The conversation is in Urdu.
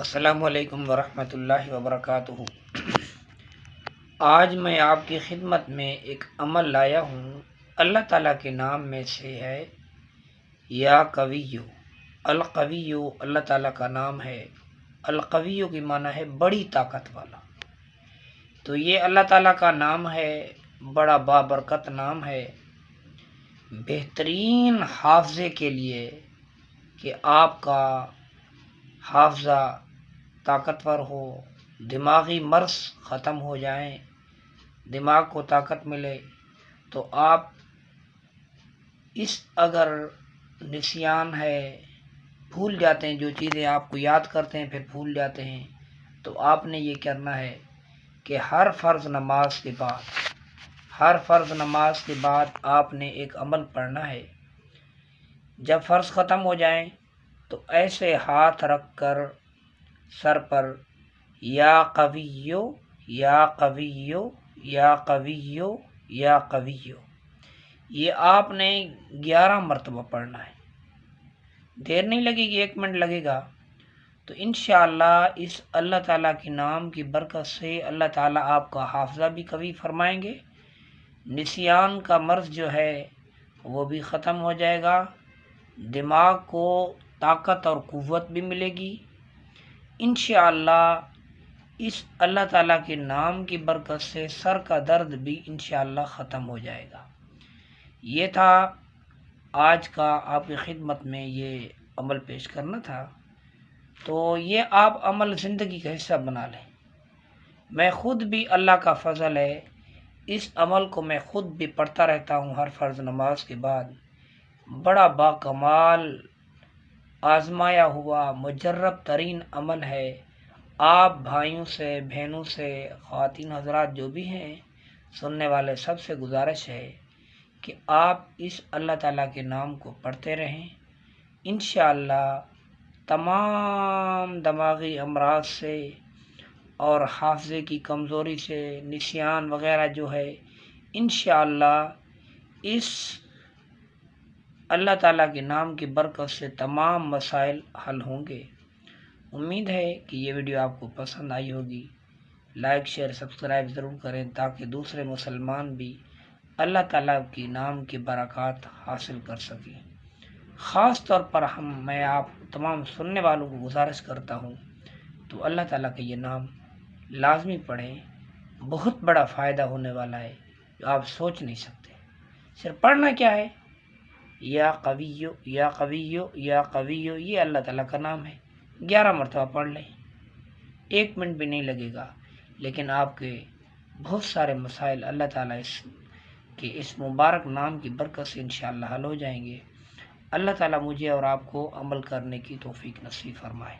السلام علیکم ورحمۃ اللہ وبرکاتہ۔ آج میں آپ کی خدمت میں ایک عمل لایا ہوں۔ اللہ تعالیٰ کے نام میں سے ہے یا قویو۔ القویو اللہ تعالیٰ کا نام ہے۔ القویو کی معنی ہے بڑی طاقت والا۔ تو یہ اللہ تعالیٰ کا نام ہے، بڑا بابرکت نام ہے، بہترین حافظے کے لیے کہ آپ کا حافظہ طاقتور ہو، دماغی مرض ختم ہو جائیں، دماغ کو طاقت ملے، تو آپ اگر نسیان ہے، بھول جاتے ہیں، جو چیزیں آپ کو یاد کرتے ہیں پھر بھول جاتے ہیں، تو آپ نے یہ کرنا ہے کہ ہر فرض نماز کے بعد آپ نے ایک عمل پڑھنا ہے۔ جب فرض ختم ہو جائیں تو ایسے ہاتھ رکھ کر سر پر یا قویو یا قویو یا قویو یا قویو، یہ آپ نے 11 مرتبہ پڑھنا ہے۔ دیر نہیں لگے گی، 1 منٹ لگے گا۔ تو انشاءاللہ اس اللہ تعالیٰ کے نام کی برکت سے اللہ تعالیٰ آپ کا حافظہ بھی قوی فرمائیں گے، نسیان کا مرض جو ہے وہ بھی ختم ہو جائے گا، دماغ کو طاقت اور قوت بھی ملے گی۔ انشاءاللہ اس اللہ تعالیٰ کے نام کی برکت سے سر کا درد بھی انشاءاللہ ختم ہو جائے گا۔ یہ تھا آج کا آپ کی خدمت میں، یہ عمل پیش کرنا تھا۔ تو یہ آپ عمل زندگی کا حصہ بنا لیں۔ میں خود بھی، اللہ کا فضل ہے، اس عمل کو میں خود بھی پڑھتا رہتا ہوں ہر فرض نماز کے بعد۔ بڑا باکمال آزمایا ہوا مجرب ترین عمل ہے۔ آپ بھائیوں سے، بہنوں سے، خواتین حضرات جو بھی ہیں سننے والے، سب سے گزارش ہے کہ آپ اس اللہ تعالیٰ کے نام کو پڑھتے رہیں۔ انشاءاللہ تمام دماغی امراض سے اور حافظے کی کمزوری سے، نسیان وغیرہ جو ہے، انشاءاللہ اس اللہ تعالیٰ کے نام کی برکت سے تمام مسائل حل ہوں گے۔ امید ہے کہ یہ ویڈیو آپ کو پسند آئی ہوگی۔ لائک، شیئر، سبسکرائب ضرور کریں تاکہ دوسرے مسلمان بھی اللہ تعالیٰ کی نام کی برکات حاصل کر سکیں۔ خاص طور پر میں آپ تمام سننے والوں کو گزارش کرتا ہوں تو اللہ تعالیٰ کا یہ نام لازمی پڑھیں، بہت بڑا فائدہ ہونے والا ہے جو آپ سوچ نہیں سکتے۔ صرف پڑھنا کیا ہے؟ یا قویو یا قویو یا قویو، یہ اللہ تعالیٰ کا نام ہے۔ 11 مرتبہ پڑھ لیں، 1 منٹ بھی نہیں لگے گا، لیکن آپ کے بہت سارے مسائل اللہ تعالیٰ اس مبارک نام کی برکت سے انشاءاللہ حل ہو جائیں گے۔ اللہ تعالیٰ مجھے اور آپ کو عمل کرنے کی توفیق نصیب فرمائے۔